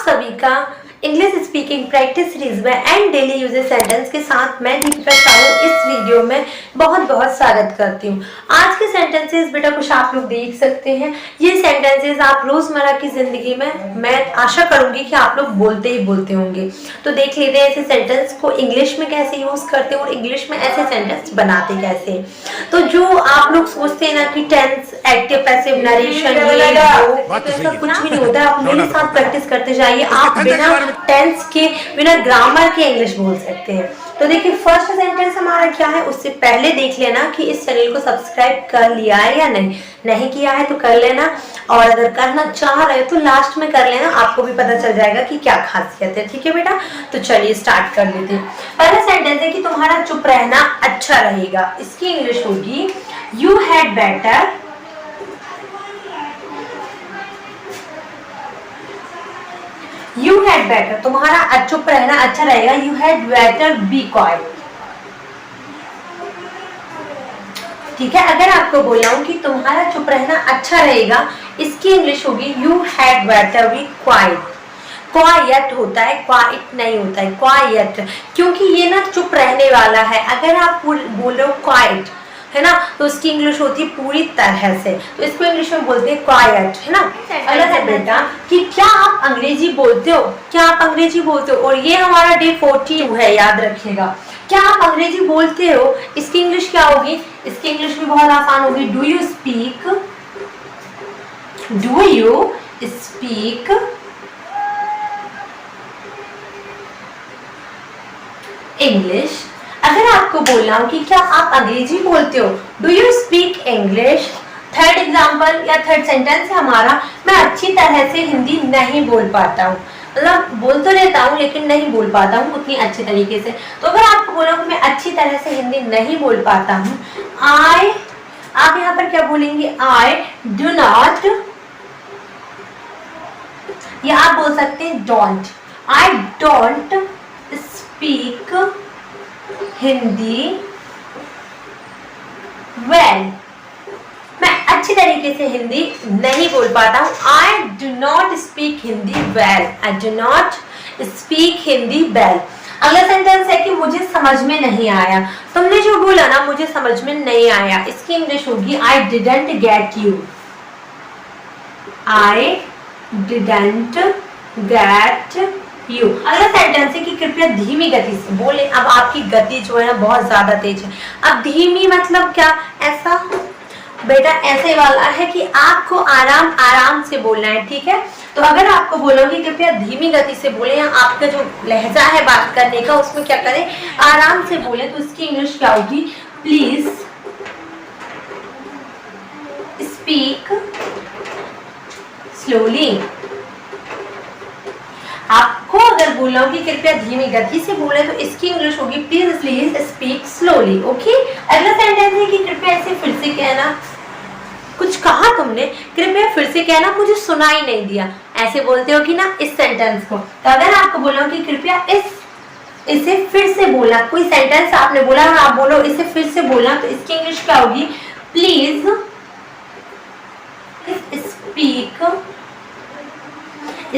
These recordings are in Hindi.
सभी का इंग्लिश स्पीकिंग प्रैक्टिस सीरीज में एंड डेली यूजेस सेंटेंस के साथ मैं दीपिका साहू इस वीडियो में बहुत बहुत स्वागत करती हूँ। आज के सेंटेंसेस बेटा कुछ आप लोग देख सकते हैं। ये सेंटेंसेस आप रोजमर्रा की जिंदगी में मैं आशा करूंगी कि आप लोग बोलते ही बोलते होंगे। तो देख लेते हैं ऐसे सेंटेंस को इंग्लिश में कैसे यूज करते हैं और इंग्लिश में ऐसे सेंटेंस बनाते कैसे। तो जो आप लोग सोचते हैं ना कि टेंस, एक्टिव, पैसिव, नरेशन, ऐसा कुछ भी नहीं होता है। आप मेरे साथ प्रैक्टिस करते जाइए, आप बिना टेंस के, बिना ग्रामर के इंग्लिश बोल सकते हैं। तो देखिए फर्स्ट सेंटेंस हमारा क्या है, उससे पहले देख लेना कि इस चैनल को सब्सक्राइब कर लिया है या नहीं किया है तो कर लेना, और अगर करना चाह रहे हो तो लास्ट में कर लेना, आपको भी पता चल जाएगा कि क्या खासियत है। ठीक है बेटा, तो चलिए स्टार्ट कर लेते हैं। पहला सेंटेंस है कि तुम्हारा चुप रहना अच्छा रहेगा। इसकी इंग्लिश होगी यू हैड बेटर तुम्हारा चुप रहना अच्छा रहेगा। You had better be quite. ठीक है, अगर आपको बोला हूं कि तुम्हारा चुप रहना अच्छा रहेगा, इसकी इंग्लिश होगी you had better be quite. Quite होता है, क्वाइट नहीं होता है, क्वाइट, क्योंकि ये ना चुप रहने वाला है। अगर आप बोल रहे हो क्वाइट है ना, तो उसकी इंग्लिश होती है पूरी तरह से, तो इसको इंग्लिश में बोलते हैं क्वाइट, है ना। अगला है बेटा कि क्या आप अंग्रेजी बोलते हो, क्या आप अंग्रेजी बोलते हो, और ये हमारा डे 42 है, याद रखिएगा। क्या आप अंग्रेजी बोलते हो, इसकी इंग्लिश क्या होगी, इसकी इंग्लिश भी बहुत आसान होगी। Do you speak English. अगर आपको बोलना हो कि क्या आप अंग्रेजी बोलते हो, do you speak English. Third example या थर्ड सेंटेंस है हमारा, मैं अच्छी तरह से हिंदी नहीं बोल पाता हूँ। मतलब बोल तो रहता हूँ लेकिन नहीं बोल पाता हूँ उतनी अच्छी तरीके से। तो अगर आपको बोला कि मैं अच्छी तरह से हिंदी नहीं बोल पाता हूँ, आप यहाँ पर क्या बोलेंगे, आई डू नॉट, या आप बोल सकते हैं don't. I don't speak Hindi well. मैं अच्छी तरीके से हिंदी नहीं बोल पाता हूँ। I do not speak Hindi well. I do not speak Hindi well. अगला सेंटेंस है कि मुझे समझ में नहीं आया। तुमने जो बोला ना मुझे समझ में नहीं आया, इसकी इंग्लिश होगी I didn't get you. I didn't get you. अगला सेंटेंस है कि कृपया धीमी गति से बोले। अब आपकी गति जो है बहुत ज्यादा तेज है। अब धीमी मतलब क्या, ऐसा बेटा ऐसे वाला है कि आपको आराम आराम से बोलना है। ठीक है, तो अगर आपको बोलोगे कृपया धीमी गति से बोले, या आपका जो लहजा है बात करने का उसमें क्या करें, आराम से बोले, तो उसकी इंग्लिश क्या होगी, प्लीज स्पीक स्लोली। आपको अगर बोला हो कि कृपया धीमी गति से बोले, तो इसकी इंग्लिश होगी प्लीज स्पीक स्लोली। ओके, अगला सेंटेंस है कि कृपया इसे फिर से कहना। कुछ कहा तुमने, कृपया फिर से कहना, मुझे सुनाई नहीं दिया। ऐसे बोलते हो कि ना इस सेंटेंस को। तो अगर आपको बोला हो कि कृपया इसे फिर से बोलना, कोई सेंटेंस आपने बोला और आप बोलो इसे फिर से बोलना, तो इसकी इंग्लिश क्या होगी, please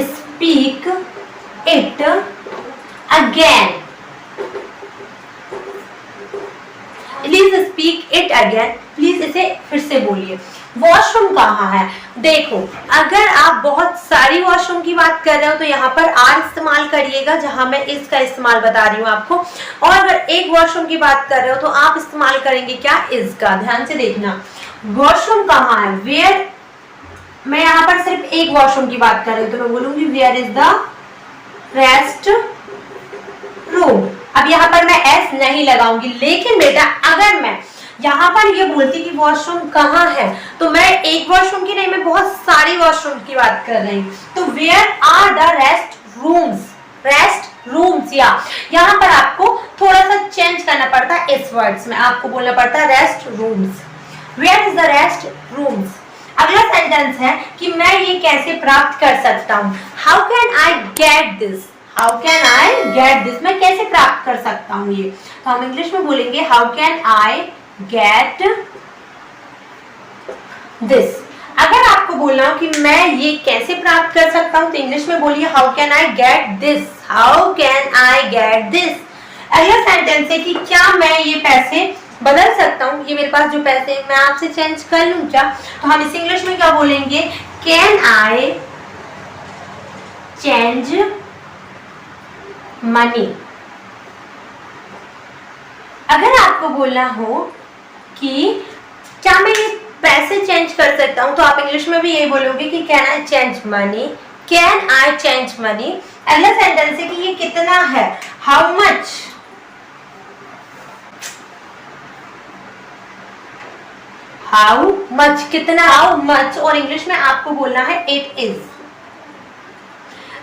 speak it again. Please speak it again, please इसे फिर से बोलिए। वॉशरूम कहाँ है, देखो अगर आप बहुत सारी वॉशरूम की बात कर रहे हो तो यहाँ पर आर इस्तेमाल करिएगा, जहां मैं इसका इस्तेमाल बता रही हूँ आपको। और अगर एक वॉशरूम की बात कर रहे हो तो आप इस्तेमाल करेंगे क्या, इसका। ध्यान से देखना, वॉशरूम कहाँ है, वेयर। मैं यहाँ पर सिर्फ एक वॉशरूम की बात कर रही हूँ तो मैं बोलूंगी where is the restroom. अब यहाँ पर मैं एस नहीं लगाऊंगी, लेकिन बेटा अगर मैं यहाँ पर ये बोलती कि वॉशरूम कहाँ है, तो मैं एक वॉशरूम की नहीं, मैं बहुत सारी वॉशरूम की बात कर रही हूँ। तो where are the restrooms, या यहाँ पर आपको थोड़ा सा चेंज करना पड़ता है इस वर्ड्स में, आपको बोलना पड़ता है restrooms. Where is the restrooms. अगला सेंटेंस है कि मैं ये कैसे प्राप्त कर सकता हूँ, how can I get this. मैं कैसे प्राप्त कर सकता हूँ ये, तो हम इंग्लिश में बोलेंगे how can I get this. अगर आप आपको बोलना हो कि मैं ये कैसे प्राप्त कर सकता हूँ, तो इंग्लिश में बोलिए how can I get this, how can I get this. अगला सेंटेंस है कि क्या मैं ये पैसे बदल सकता हूँ, ये मेरे पास जो पैसे हैं मैं आपसे चेंज कर लूँ क्या, तो हम इस इंग्लिश में क्या बोलेंगे, कैन आई चेंज मनी। अगर आपको बोलना हो कि क्या मैं ये पैसे चेंज कर सकता हूं, तो आप इंग्लिश में भी यही बोलोगे कि can I change money, can I change money. अगला सेंटेंस है कि ये कितना है, हाउ मच, हाउ मच कितना, हाउ मच, और इंग्लिश में आपको बोलना है इट इज।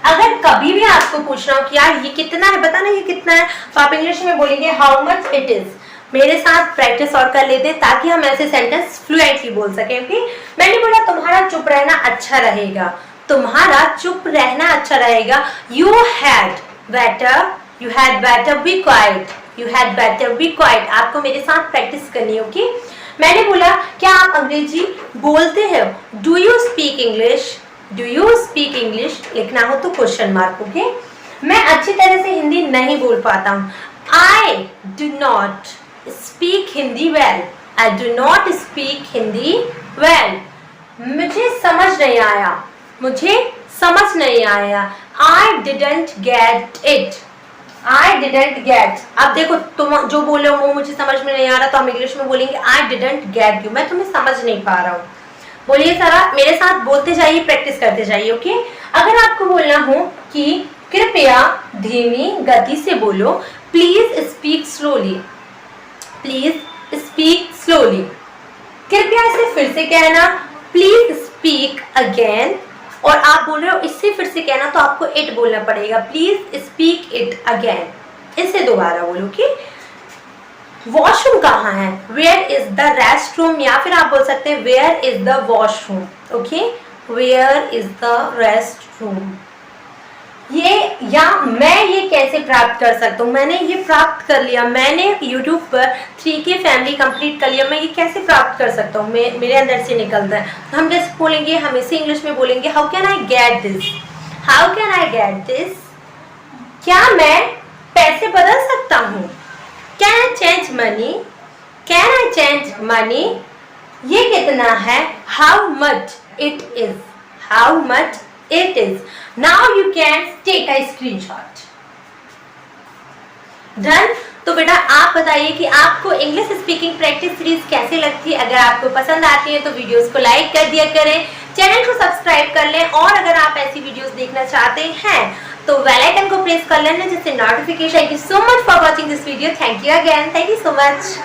अगर कभी भी आपको पूछना हो कि यार ये कितना है, बताना ये कितना है, तो आप इंग्लिश में बोलेंगे हाउ मच इट इज। मेरे साथ प्रैक्टिस और कर लेते हैं ताकि हम ऐसे सेंटेंस फ्लुएंटली बोल सकें। ओके, मैंने बोला तुम्हारा चुप रहना अच्छा रहेगा, तुम्हारा चुप रहना अच्छा रहेगा। You had better be quite, you had better be quite. आपको मेरे साथ प्रैक्टिस करनी होगी। मैंने बोला क्या आप अंग्रेजी बोलते हो, do you speak English, do you speak English लिखना हो तो क्वेश्चन मार्क। ओके, मैं अच्छी तरह से हिंदी नहीं बोल पाता हूँ, I do not speak Hindi well, I do not speak Hindi well. मुझे समझ नहीं आया, मुझे समझ नहीं आया, I didn't get it, I didn't get. अब देखो तुम जो बोले हो वो मुझे समझ में नहीं आ रहा, तो हम इंग्लिश में बोलेंगे आई डिडंट गेट यू, मैं तुम्हें समझ नहीं पा रहा हूँ। बोलिए सारा मेरे साथ बोलते जाइए, प्रैक्टिस करते जाइए। ओके, अगर आपको बोलना हो कि कृपया धीमी गति से बोलो, please speak slowly, please speak slowly. कृपया इसे फिर से कहना, प्लीज स्पीक अगेन। और आप बोल रहे हो इससे फिर से कहना, तो आपको इट बोलना पड़ेगा, प्लीज स्पीक इट अगेन। इसे दोबारा बोलो कि वॉशरूम कहाँ है, where is the restroom, या फिर आप बोल सकते हैं where is the washroom. Okay, where is the restroom. ये या मैं ये कैसे प्राप्त कर सकता हूँ, मैंने ये प्राप्त कर लिया, मैंने YouTube पर 3K फैमिली कंप्लीट कर लिया, मैं ये कैसे प्राप्त कर सकता हूँ, मेरे अंदर से निकलता है। तो हम कैसे बोलेंगे, हम इसे इंग्लिश में बोलेंगे how can I get this, how can I get this. क्या मैं पैसे बदल सकता हूँ, can I change money, can I change money. ये कितना है, how much it is, how much it is. Now you can take a screenshot. Done? तो बेटा आप बताइए कि आपको इंग्लिश स्पीकिंग प्रैक्टिस सीरीज कैसे लगती है। अगर आपको पसंद आती है तो वीडियोस को लाइक कर दिया करें, चैनल को सब्सक्राइब कर लें, और अगर आप ऐसी वीडियोस देखना चाहते हैं तो बेल आइकन को प्रेस कर लेना जिससे notification. Thank you so much for watching this video, thank you again, thank you so much.